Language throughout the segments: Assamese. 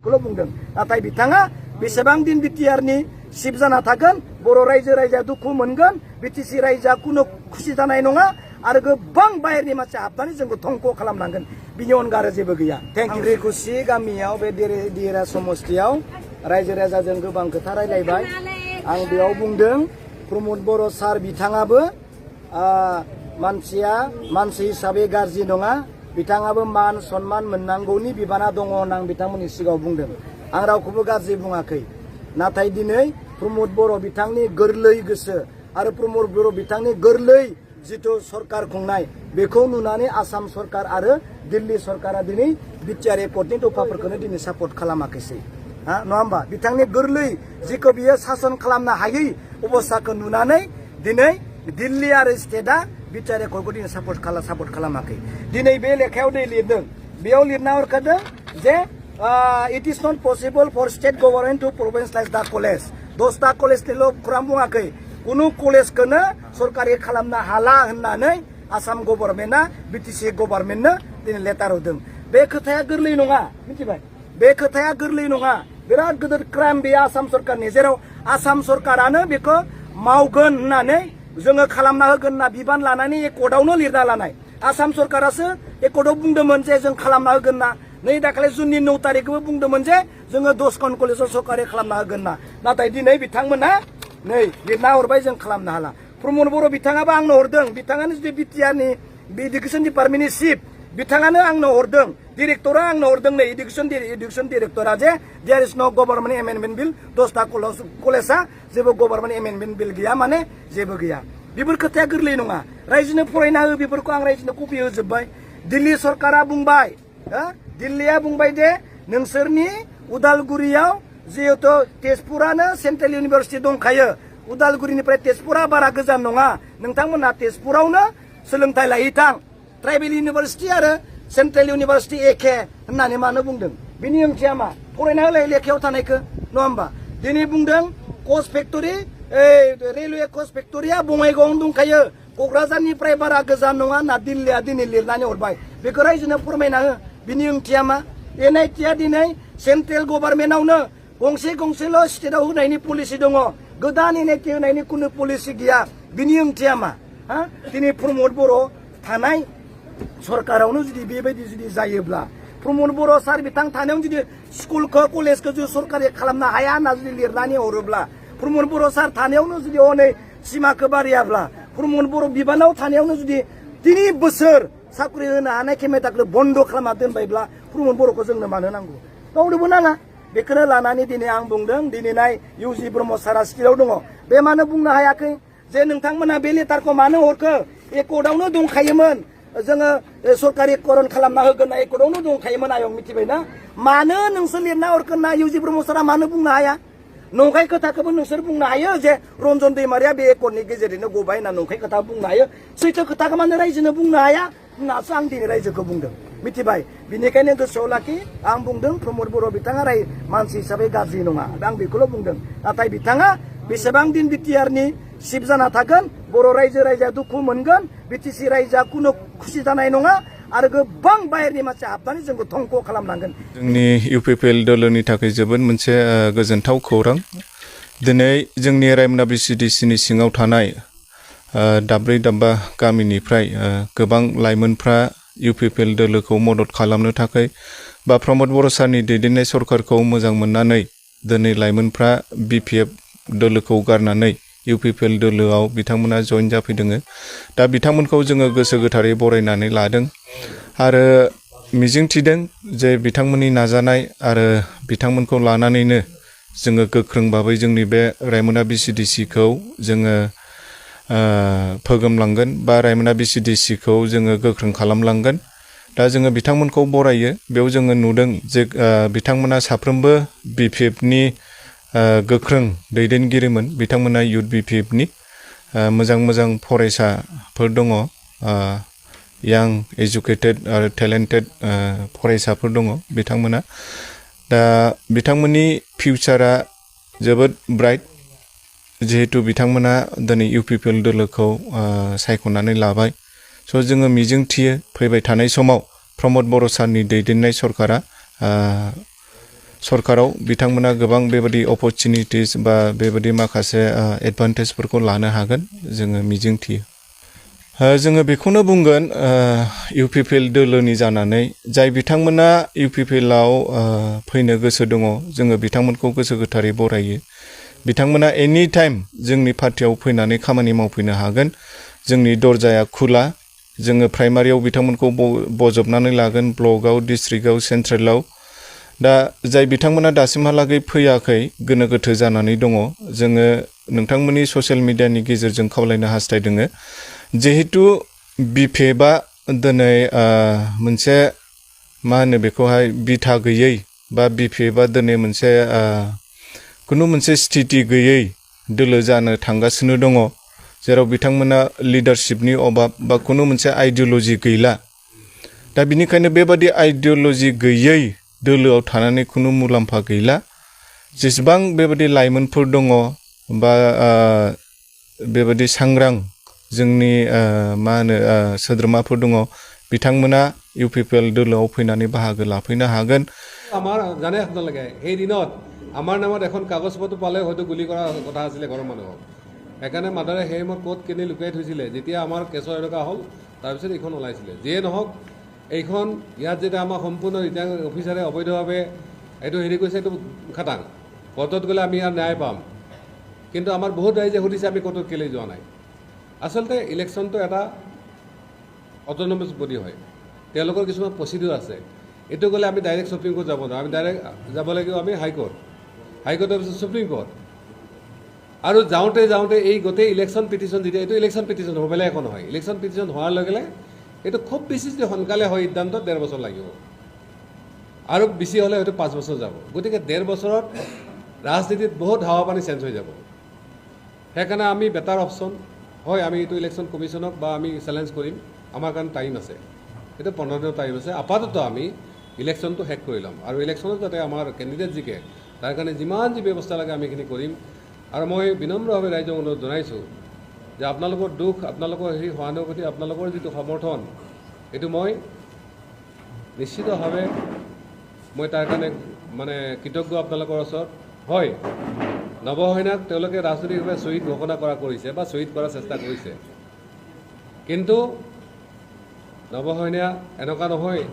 बेखौल' बुंदों नाथाय बिथाङा बेसेबां दिन बिटिआरनि चिफ जाना थागोन बर' रायजो राजाया दुखु मोनगोन बिटिसि रायजोआ कुनु खुसि जानाय नङा आरो गोबां बाहेरनि मानसि हाबनानै जोंखौ धंख' खालामनांगोन बिनि अनगा आरो जेबो गैया थेंक इउ रेकुसि गामियाव बे दिरा समस्तियाव रायजो राजाजों गोबां खोथा रायलायबाय आं बेयाव बुंदों प्रमद बर' सार बिथाङाबो मानसिया मानसि हिसाबै गाज्रि नङा बिथाङाबो मान सन्मान मोननांगौनि बिबाना दङ होनना आं बिथांमोननि सिगाङाव बुंदों आं रावखौबो गाज्रि बुङाखै नाथाय दिनै प्रमद बर' बिथांनि गोरलै गोसो आरो प्रमद बर' बिथांनि गोरलै जिथु सरकार खुंनाय बेखौ नुनानै आसाम सरकार आरो दिल्ली सरकारा दिनै बिटिआर एकर्डनि दफाफोरखौनो दिनै सापर्ट खालामाखैसै नङा होमबा बिथांनि गोरलै जिखौ बियो सासन खालामनो हायै अबस्थाखौ नुनानै दिनै दिल्ली आरो स्टेटआ बिटिआर एकर्डखौ दिनै सापर्ट खालामाखै दिनै बे लेखायाव दै लिरदों बेयाव लिरना हरखादों जे it is not possible for state government to provincialize the college 10टा कलेजनिल' खौरां बुङाखै कुनु कलेजखौनो सरकारि खालामनो हाला होननानै आसाम गभर्नमेन्टआ बिटिसि गभर्नमेन्टनो दिनै लेटार होदों बे खोथाया गोरलै नङा मिथिबाय बे खोथाया गोरलै नङा बिराद गिदिर क्राइम बेयो आसाम सरकारनि जेराव आसाम सरकारानो बेखौ मावगोन होननानै जोङो खालामना होगोन होनना बिबान लानानै एकर्डआवनो लिरना लानाय आसाम सरकारासो एकर्डआव बुंदोंमोन जे जों खालामना होगोन ना नै दाखालि जुननि 9 तारिखबो बुंदोंमोन जे जोङो 10 कलेजाव सरकारि खालामना होगोन ना नाथाय दिनै बिथांमोना नै लिरना हरबाय जों खालामनो हाला प्रमद बर' बिथाङाबो आंनो हरदों बिथाङानो जुदि बिटिआरनि इडुकेसन डिपार्टमेन्टनि चिफ बिथाङानो आंनो हरदों डिरेक्टरा आंनो हरदों नै इडुकेसन डिरेक्टरा जे there is no government amendment bill 10टा कलेजा जेबो गभर्नमेन्ट एमेन्डमेन्ट बिल गैया माने जेबो गैया बेफोर खोथाया गोरलै नङा रायजोनो फरायना हो बेफोरखौ आं रायजोनो कपि होजोब्बाय दिल्ली सरकारा बुंबाय दिल्लीया बुंबाय जे नोंसोरनि उदालगुरियाव जिहेतु तेजपुरानो सेन्ट्रेल इउनिभार्सिटि दंखायो उदालगुरिनिफ्राय तेजपुरा बारा गोजान नङा नोंथांमोनहा तेजपुरावनो सोलोंथाइ लाहैथां ट्राइबेल इउनिभार्सिटि आरो सेन्ट्रेल इउनिभार्सिटि एखे होननानै मानो बुंदों बिनि ओंथिया मा फरायना होलाय लेखायाव थानायखौ नङा होमबा दिनै बुंदों कच फेक्टरि रेलवे कच फेक्टरिया बङाइगावआवनो दंखायो क'क्राझारनिफ्राय बारा गोजान नङा होनना दिल्लीया दिनै लिरनानै हरबाय बेखौ रायजोनो फोरमायना हो बिनि ओंथिया मा एनआइटिया दिनै सेन्ट्रेल गभर्नमेन्टआवनो गंसेल' स्टेटआव होनायनि पलिसि दङ गोदान एनआइटि होनायनि कुनु पलिसि गैया बिनि ओंथिया मा दिनै प्रमद बर' थानाय सरकारावनो जुदि बेबायदि जुदि जायोब्ला प्रमद बर' सार बिथां थानायावनो जुदि स्कुलखौ कलेजखौ जुदि सरकारि खालामनो हाया होनना जुदि लिरनानै हरोब्ला प्रमद बर' सार थानायावनो जुदि हनै सिमाखौ बारियाब्ला प्रमद बर' बिबानाव थानायावनो जुदि 3 बोसोर साख्रि होनो हानाय खेमेथाखौ बन्द खालामना दोनबायब्ला प्रमद बर'खौ जोंनो मानो नांगौ गावनोबो नाङा बेखौनो लानानै दिनै आं बुंदों दिनै नाय इउजि ब्रह्म सारा स्किलाव दङ बे मानो बुंनो हायाखै जे नोंथांमोना बे लेटारखौ मानो हरखो एकर्डआवनो दंखायोमोन जोङो सरकारिकरन खालामना होगोन ना एकर्डआवनो दंखायोमोन आयं मिथिबायना मानो नोंसोर लिरना हरगोन ना इउजि ब्रह्म सारा मानो बुंनो हाया नंखाय खोथाखौबो नोंसोर बुंनो हायो जे रन्जन दैमारिया बे एकर्डनि गेजेरजोंनो गबाय होनना नंखाय खोथा बुंनो हायो सैथो खोथाखौ मानो रायजोनो बुंनो हाया होननासो आं दिनै रायजोखौ बुंदों मिथिबाय बिनिखायनो गोसोआव लाखि आं बुंदों प्रमद बर' बिथाङा मानसि हिसाबै गाज्रि नङा आं बेखौल' बुंदों नाथाय बिथाङा बेसेबां दिन बिटिआरनि चिफ जाना थागोन बर' रायजो राजाया दुखु मोनगोन बिटिसि रायजोआ कुनु खुसि जानाय नङा आरो गोबां बाहेरनि मानसि हाबनानै जोंखौ धंख' खालामनांगोन जोंनि इउपिपिएल दलनि थाखाय जोबोद मोनसे गोजोनथाव खौरां दिनै जोंनि रायमना बिसिडिसिनि सिङाव थानाय दाब्रै दाब्बा गामिनिफ्राय गोबां लाइमोनफ्रा इउपिपिएल दोलोखौ मदद खालामनो थाखाय बा प्रमद बर' सारनि दैदेननाय सरकारखौ मोजां मोननानै दिनै लाइमोनफ्रा बिपिएफ दोलोखौ गारनानै इउपिपिएल दोलोआव बिथांमोना जइन जाफैदों दा बिथांमोनखौ जोङो गोसो गोथारै बरायनानै लादों आरो मिजिंथिदों जे बिथांमोननि नाजानाय आरो बिथांमोनखौ लानानैनो जोङो गोख्रों भाबै जोंनि बे रायमना बिसिडिसिखौ जोङो फोगोमलांगोन बा रायमना बिसिडिसिखौ जोङो गोख्रों खालामलांगोन दा जोङो बिथांमोनखौ बरायो बेयाव जोङो नुदों जे बिथांमोना साफ्रोमबो बिपिएफनि गोख्रों दैदेनगिरिमोन बिथांमोना युथ बिपिएफनि मोजां मोजां फरायसाफोर दङ यां एजुकेटेड आरो टेलेन्टेड फरायसाफोर दङ बिथांमोना दा बिथांमोननि फिउचारा जोबोद ब्राइट जिहेतु बिथांमोना दिनै इउपिपिएल दोलोखौ सायख'नानै लाबाय स' जोङो मिजिंथियो फैबाय थानाय समाव प्रमद बर' सारनि दैदेननाय सरकारा सरकाराव बिथांमोना गोबां बेबायदि अपरचुनिटिस बा बेबायदि माखासे एडभान्टेजफोरखौ लानो हागोन जोङो मिजिंथियो जोङो बेखौनो बुंगोन इउपिपिएल दोलोनि जानानै जाय बिथांमोना इउपिपिएलआव फैनो गोसो दङ जोङो बिथांमोनखौ गोसो गोथारै बरायो बिथांमोना एनि टाइम जोंनि पार्टियाव फैनानै खामानि मावफैनो हागोन जोंनि दरजाया खुला जोङो प्राइमारियाव बिथांमोनखौ बजबनानै लागोन ब्लकआव डिस्ट्रिक्टआव सेन्ट्रेलाव दा जाय बिथांमोना दासिमहालागै फैयाखै गोनो गोथो जानानै दङ जोङो नोंथांमोननि ससियेल मिडियानि गेजेरजों खावलायनो हास्थायदों जिहेतु बिफेबा दिनै मोनसे मा होनो बेखौहाय बिथा गैयै बा बिफेबा दिनै मोनसे कुनु मोनसे स्थिति गैयै दोलो जानो थांगासिनो दङ जेराव बिथांमोना लिडारशिपनि अभाब बा कुनु मोनसे आइडियोल'जि गैला दा बिनिखायनो बेबादि आइडियोल'जि गैयै दोलोआव थानानै कुनु मुलाम्फा गैला जेसेबां बेबादि लाइमोनफोर दङ बा बेबादि सांग्रां जोंनि मा होनो सोद्रोमाफोर दङ बिथांमोना इउपिपिएल दोलोआव फैनानै बाहागो लाफैनो हागोन আমাৰ জানে আপোনালোকে সেই দিনত আমাৰ নামত এখন কাগজ পত্ৰ পালে হয়তো গুলি কৰা কথা আছিলে ঘৰৰ মানুহক সেইকাৰণে মাদাৰে সেই সময়ত ক'ত কেনে লুকাই থৈছিলে যেতিয়া আমাৰ কেছৰ এনেকুৱা হ'ল তাৰপিছত এইখন ওলাইছিলে যিয়ে নহওক এইখন ইয়াত যেতিয়া আমাৰ সম্পূৰ্ণ ৰিটাৰ্ণ অফিচাৰে অবৈধভাৱে এইটো হেৰি কৰিছে এইটো খাটাং কোৰ্টত গ'লে আমি ইয়াৰ ন্যায় পাম কিন্তু আমাৰ বহুত ৰাইজে সুধিছে আমি কোৰ্টত কেলৈ যোৱা নাই আচলতে ইলেকশ্যনটো এটা অট'নমাছ বডি হয় তেওঁলোকৰ কিছুমান প্ৰচিডিউৰ আছে এইটো গ'লে আমি ডাইৰেক্ট সুপ্ৰিম কোৰ্ট যাব নোৱাৰোঁ আমি ডাইৰেক্ট যাব লাগিব আমি হাইকোৰ্টৰ পিছত সুপ্ৰিম কোৰ্ট আৰু যাওঁতে এই গোটেই ইলেকশ্যন পিটিশ্যন যেতিয়া এইটো ইলেকশ্যন পিটিশ্যন হ'ব বেলেগ একো নহয় ইলেকশ্যন পিটিশ্যন হোৱাৰ লগে লগে এইটো খুব বেছি যদি সোনকালে হয় সিদ্ধান্তত 1.5 বছৰ লাগিব আৰু বেছি হ'লে হয়তো 5 বছৰ যাব গতিকে 1.5 বছৰত ৰাজনীতিত বহুত হাৱা পানী চেঞ্জ হৈ যাব সেইকাৰণে আমি বেটাৰ অপশ্যন হয় আমি এইটো ইলেকশ্যন কমিশ্যনক বা আমি চেলেঞ্জ কৰিম আমাৰ কাৰণে টাইম আছে এইটো 15 দিনৰ টাইম আছে আপাতত আমি ইলেকশ্যনটো শেষ কৰি ল'ম আৰু ইলেকশ্যনত যাতে আমাৰ কেণ্ডিডেট জিকে তাৰ কাৰণে যিমান যি ব্যৱস্থা লাগে আমি এইখিনি কৰিম আৰু মই বিনম্ৰভাৱে ৰাইজক অনুৰোধ জনাইছোঁ যে আপোনালোকৰ দুখ আপোনালোকৰ সেই সহানুভূতি আপোনালোকৰ যিটো সমৰ্থন এইটো মই নিশ্চিতভাৱে মই তাৰ কাৰণে মানে কৃতজ্ঞ আপোনালোকৰ ওচৰত হয় নৱসৈন্যাক তেওঁলোকে ৰাজনৈতিকভাৱে শ্বহীদ ঘোষণা কৰিছে বা শ্বহীদ কৰাৰ চেষ্টা কৰিছে কিন্তু নৱসৈন্যা এনেকুৱা নহয়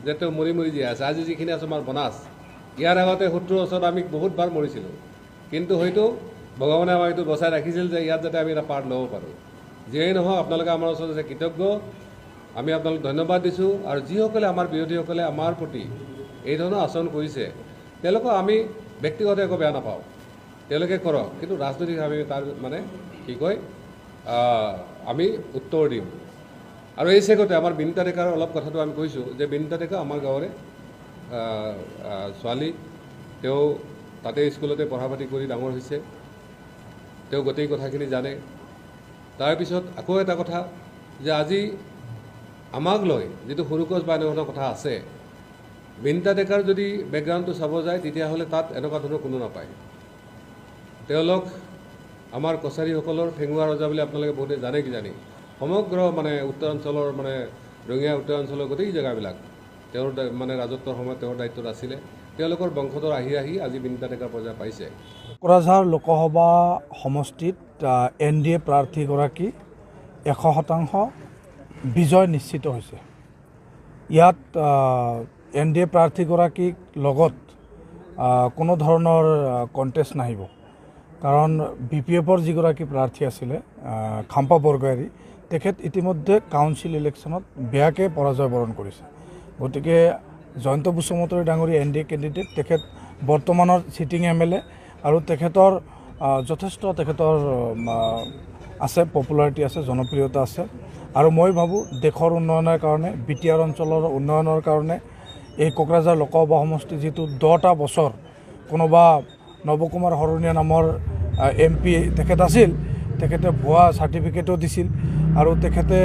যে তেওঁ মৰি জীয়াই আছে আজি যিখিনি আছে আমাৰ বনাছ ইয়াৰ আগতে 70 বছৰত আমি বহুতবাৰ মৰিছিলোঁ কিন্তু হয়তো ভগৱানে আমাক এইটো বচাই ৰাখিছিল যে ইয়াত যাতে আমি এটা পাৰ্ট ল'ব পাৰোঁ যিয়েই নহওক আপোনালোকে আমাৰ ওচৰত আছে কৃতজ্ঞ আমি আপোনালোক ধন্যবাদ দিছোঁ আৰু যিসকলে আমাৰ বিৰোধীসকলে আমাৰ প্ৰতি এই ধৰণৰ আচৰণ কৰিছে তেওঁলোকক আমি ব্যক্তিগত একো বেয়া নাপাওঁ তেওঁলোকে কৰক কিন্তু ৰাজনৈতিকভাৱে তাৰ মানে কি কয় আমি উত্তৰ দিম আৰু এই চেগতে আমাৰ বিনীতা ডেকাৰ অলপ কথাটো আমি কৈছোঁ যে বিনীতা ডেকা আমাৰ গাঁৱৰে ছোৱালী তেওঁ তাতে স্কুলতে পঢ়া পাতি কৰি ডাঙৰ হৈছে তেওঁ গোটেই কথাখিনি জানে তাৰপিছত আকৌ এটা কথা যে আজি আমাক লৈ যিটো সৰুকচ বা এনেকুৱা কথা আছে বিনীতা ডেকাৰ যদি বেকগ্ৰাউণ্ডটো চাব যায় তেতিয়াহ'লে তাত এনেকুৱা ধৰণৰ কোনো নাপায় তেওঁলোক আমাৰ কছাৰীসকলৰ ঠেঙুৱা ৰজা বুলি আপোনালোকে বহুতে জানে কিজানি সমগ্ৰ মানে উত্তৰাঞ্চলৰ মানে ৰঙিয়া উত্তৰাঞ্চলৰ গোটেই জেগাবিলাক তেওঁৰ মানে ৰাজত্বৰ সময়ত তেওঁৰ দায়িত্বত আছিলে তেওঁলোকৰ বংশধৰ আহি আজি বিনীতা ডেকাৰ পৰ্যায় পাইছে কোকৰাঝাৰ লোকসভা সমষ্টিত NDA প্ৰাৰ্থীগৰাকী 100% বিজয় নিশ্চিত হৈছে ইয়াত NDA প্ৰাৰ্থীগৰাকীক লগত কোনো ধৰণৰ কণ্টেষ্ট নাহিব কাৰণ BPFৰ যিগৰাকী প্ৰাৰ্থী আছিলে খাম্পা বৰগয়াৰী তেখেত ইতিমধ্যে কাউন্সিল ইলেকশ্যনত বেয়াকৈ পৰাজয় বৰণ কৰিছে গতিকে জয়ন্ত বসুমতাৰী ডাঙৰীয়া NDA কেণ্ডিডেট তেখেত বৰ্তমানৰ সিটিং MLA আৰু তেখেতৰ যথেষ্ট তেখেতৰ আছে পপুলাৰিটি আছে জনপ্ৰিয়তা আছে আৰু মই ভাবোঁ দেশৰ উন্নয়নৰ কাৰণে BTR অঞ্চলৰ উন্নয়নৰ কাৰণে এই কোকৰাঝাৰ লোকসভা সমষ্টি যিটো 10টা বছৰ কোনোবা নৱকুমাৰ হৰণীয়া নামৰ MP তেখেত আছিল তেখেতে ভুৱা চাৰ্টিফিকেটো দিছিল আৰু তেখেতে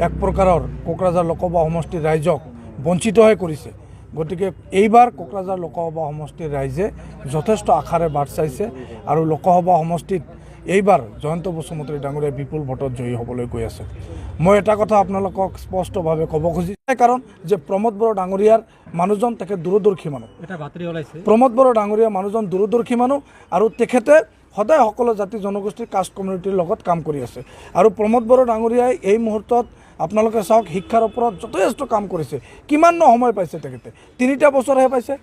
এক প্ৰকাৰৰ কোকৰাঝাৰ লোকসভা সমষ্টিৰ ৰাইজক বঞ্চিতহে কৰিছে গতিকে এইবাৰ কোকৰাঝাৰ লোকসভা সমষ্টিৰ ৰাইজে যথেষ্ট আশাৰে বাট চাইছে আৰু লোকসভা সমষ্টিত এইবাৰ জয়ন্ত বসুমতাৰী ডাঙৰীয়া বিপুল ভোটত জয়ী হ'বলৈ গৈ আছে। মই এটা কথা আপোনালোকক স্পষ্টভাৱে ক'ব খুজিছোঁ, কাৰণ যে প্ৰমোদ বড়ো ডাঙৰীয়াৰ মানুহজন তেখেত দূৰদৰ্শী মানুহ। প্ৰমোদ বড়ো ডাঙৰীয়া মানুহজন দূৰদৰ্শী মানুহ আৰু তেখেতে সদায় সকলো জাতি জনগোষ্ঠীৰ কাষ্ট কমিউনিটিৰ লগত কাম কৰি আছে। আৰু প্ৰমোদ বড়ো ডাঙৰীয়াই এই মুহূৰ্তত আপোনালোকে চাওক শিক্ষাৰ ওপৰত যথেষ্ট কাম কৰিছে। কিমাননো সময় পাইছে তেখেতে? 3টা বছৰহে পাইছে।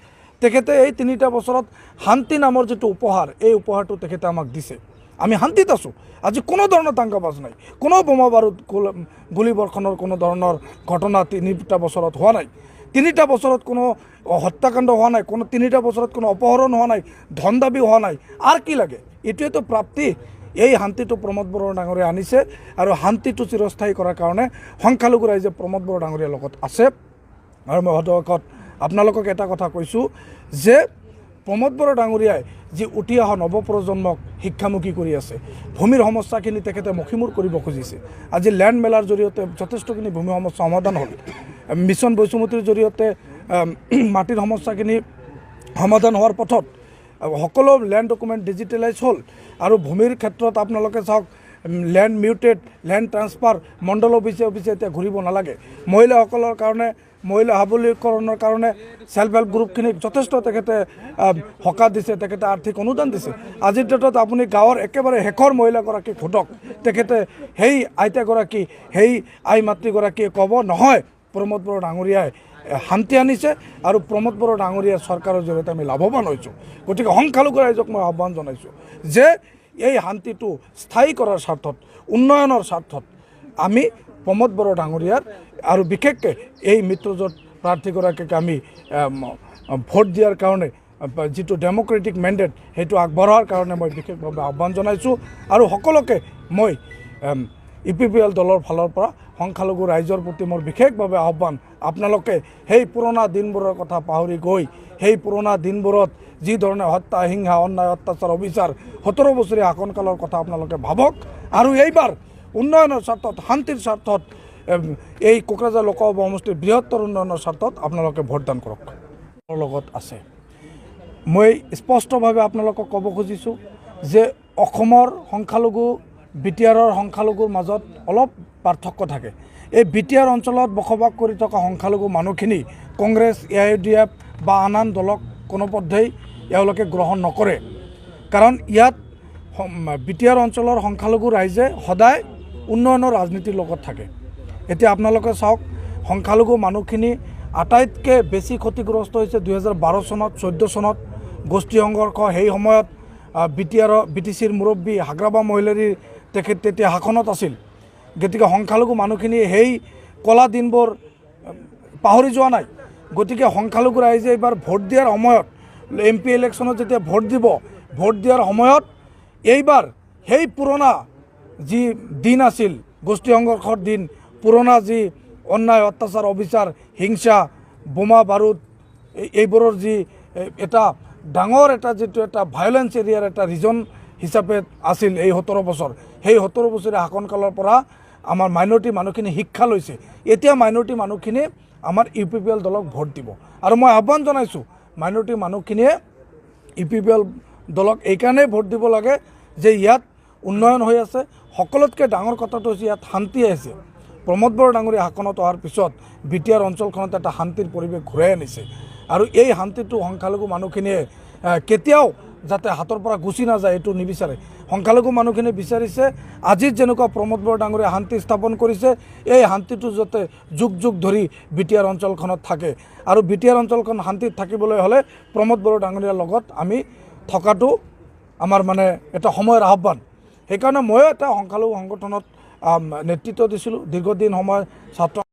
তেখেতে এই 3টা বছৰত শান্তি নামৰ যিটো উপহাৰ, এই উপহাৰটো তেখেতে আমাক দিছে। আমি শান্তিত আছোঁ। আজি কোনো ধৰণৰ দাঙ্গাবাজ নাই, কোনো বোমা বাৰুদ গুলীবৰ্ষণৰ কোনো ধৰণৰ ঘটনা 3টা বছৰত হোৱা নাই। 3টা বছৰত কোনো হত্যাকাণ্ড হোৱা নাই, কোনো 3টা বছৰত কোনো অপহৰণ হোৱা নাই, ধন দাবী হোৱা নাই। আৰু কি লাগে? এইটোৱেতো প্ৰাপ্তি। এই শান্তিটো প্ৰমোদ বড়ো ডাঙৰীয়াই আনিছে আৰু শান্তিটো চিৰস্থায়ী কৰাৰ কাৰণে সংখ্যালঘু ৰাইজে প্ৰমোদ বড়ো ডাঙৰীয়াৰ লগত আছে। আৰু মই সদকত আপোনালোকক এটা কথা কৈছোঁ যে প্ৰমোদ বড়ো ডাঙৰীয়াই যি উঠি অহা নৱপ্ৰজন্মক শিক্ষামুখী কৰি আছে, ভূমিৰ সমস্যাখিনি তেখেতে মষিমূৰ কৰিব খুজিছে। আজি লেণ্ড মেলাৰ জৰিয়তে যথেষ্টখিনি ভূমি সমস্যা সমাধান হ'ল। মিছন বসুমতীৰ জৰিয়তে মাটিৰ সমস্যাখিনি সমাধান হোৱাৰ পথত সকলো লেণ্ড ডকুমেণ্ট ডিজিটেলাইজ হ'ল। আৰু ভূমিৰ ক্ষেত্ৰত আপোনালোকে চাওক, লেণ্ড মিউটেড, লেণ্ড ট্ৰান্সফাৰ মণ্ডল অফিচে এতিয়া ঘূৰিব নালাগে। মহিলাসকলৰ কাৰণে, মহিলা সবলীকৰণৰ কাৰণে সেল্ফ হেল্প গ্ৰুপখিনিক যথেষ্ট তেখেতে সকাহ দিছে, তেখেতে আৰ্থিক অনুদান দিছে। আজিৰ ডেটত আপুনি গাঁৱৰ একেবাৰে শেষৰ মহিলাগৰাকীক সোধক, তেখেতে সেই আইতাগৰাকী, সেই আই মাতৃগৰাকীয়ে ক'ব নহয় প্ৰমোদ বড়ো ডাঙৰীয়াই শান্তি আনিছে আৰু প্ৰমোদ বড়ো ডাঙৰীয়াৰ চৰকাৰৰ জৰিয়তে আমি লাভৱান হৈছোঁ। গতিকে সংখ্যালঘু ৰাইজক মই আহ্বান জনাইছোঁ যে এই শান্তিটো স্থায়ী কৰাৰ স্বাৰ্থত, উন্নয়নৰ স্বাৰ্থত আমি প্ৰমোদ বড়ো ডাঙৰীয়াৰ আৰু বিশেষকৈ এই মিত্ৰজোঁট প্ৰাৰ্থীগৰাকীক আমি ভোট দিয়াৰ কাৰণে যিটো ডেম'ক্ৰেটিক মেণ্ডেট সেইটো আগবঢ়োৱাৰ কাৰণে মই বিশেষভাৱে আহ্বান জনাইছোঁ। আৰু সকলোকে মই UPPL দলৰ ফালৰ পৰা সংখ্যালঘু ৰাইজৰ প্ৰতি মোৰ বিশেষভাৱে আহ্বান, আপোনালোকে সেই পুৰণা দিনবোৰৰ কথা পাহৰি গৈ সেই পুৰণা দিনবোৰত যি ধৰণে হত্যা, হিংসা, অন্যায়, অত্যাচাৰ, অবিচাৰ 17 বছৰীয়া শাসনকালৰ কথা আপোনালোকে ভাবক। আৰু এইবাৰ উন্নয়নৰ স্বাৰ্থত, শান্তিৰ স্বাৰ্থত, এই কোকৰাঝাৰ লোকসভা সমষ্টিৰ বৃহত্তৰ উন্নয়নৰ স্বাৰ্থত আপোনালোকে ভোটদান কৰক। লগত আছে মই স্পষ্টভাৱে আপোনালোকক ক'ব খুজিছোঁ যে অসমৰ সংখ্যালঘু BTRৰ সংখ্যালঘুৰ মাজত অলপ পাৰ্থক্য থাকে। এই BTR অঞ্চলত বসবাস কৰি থকা সংখ্যালঘু মানুহখিনি কংগ্ৰেছ, AIUDF বা আন দলক কোনোপধ্যেই এওঁলোকে গ্ৰহণ নকৰে। কাৰণ ইয়াত BTR অঞ্চলৰ সংখ্যালঘু ৰাইজে সদায় উন্নয়নৰ ৰাজনীতিৰ লগত থাকে। এতিয়া আপোনালোকে চাওক, সংখ্যালঘু মানুহখিনি আটাইতকৈ বেছি ক্ষতিগ্ৰস্ত হৈছে 2012 চনত, 14 চনত গোষ্ঠী সংঘৰ্ষ। সেই সময়ত BTCৰ মুৰব্বী হাগ্ৰাবা মহিলাৰীৰ তেখেত তেতিয়া শাসনত আছিল। গতিকে সংখ্যালঘু মানুহখিনিয়ে সেই কলা দিনবোৰ পাহৰি যোৱা নাই। গতিকে সংখ্যালঘু ৰাইজে এইবাৰ ভোট দিয়াৰ সময়ত, MP ইলেকশ্যনত যেতিয়া ভোট দিব, ভোট দিয়াৰ সময়ত এইবাৰ সেই পুৰণা যি দিন আছিল, গোষ্ঠী সংঘৰ্ষৰ দিন, পুৰণা যি অন্যায়, অত্যাচাৰ, অবিচাৰ, হিংসা, বোমা বাৰুদ, এইবোৰৰ যি এটা ডাঙৰ এটা যিটো এটা ভায়োলেন্স এৰিয়াৰ এটা ৰিজন হিচাপে আছিল এই 17 বছৰ, সেই 17 বছৰীয়া শাসনকালৰ পৰা আমাৰ মাইনৰিটি মানুহখিনি শিক্ষা লৈছে। এতিয়া মাইনৰিটি মানুহখিনি আমাৰ UPPL দলক ভোট দিব। আৰু মই আহ্বান জনাইছোঁ মাইনৰিটি মানুহখিনিয়ে UPPL দলক এইকাৰণেই ভোট দিব লাগে যে ইয়াত উন্নয়ন হৈ আছে। সকলোতকৈ ডাঙৰ কথাটো হৈছে ইয়াত শান্তি আছে। প্ৰমোদ বড়ো ডাঙৰীয়া শাসনত অহাৰ পিছত BTR অঞ্চলখনত এটা শান্তিৰ পৰিৱেশ ঘূৰাই আনিছে। আৰু এই শান্তিটো সংখ্যালঘু মানুহখিনিয়ে কেতিয়াও যাতে হাতৰ পৰা গুচি নাযায় এইটো নিবিচাৰে। সংখ্যালঘু মানুহখিনিয়ে বিচাৰিছে আজিৰ যেনেকুৱা প্ৰমোদ বড়ো ডাঙৰীয়া শান্তি স্থাপন কৰিছে, এই শান্তিটো যাতে যুগ যুগ ধৰি BTR অঞ্চলখনত থাকে। আৰু BTR অঞ্চলখন শান্তিত থাকিবলৈ হ'লে প্ৰমোদ বড়ো ডাঙৰীয়াৰ লগত আমি থকাটো আমাৰ মানে এটা সময়ৰ আহ্বান। সেইকাৰণে ময়ো এটা সংখ্যালঘু সংগঠনত নেতৃত্ব দিছিলোঁ। দীৰ্ঘদিন সময় ছাত্ৰ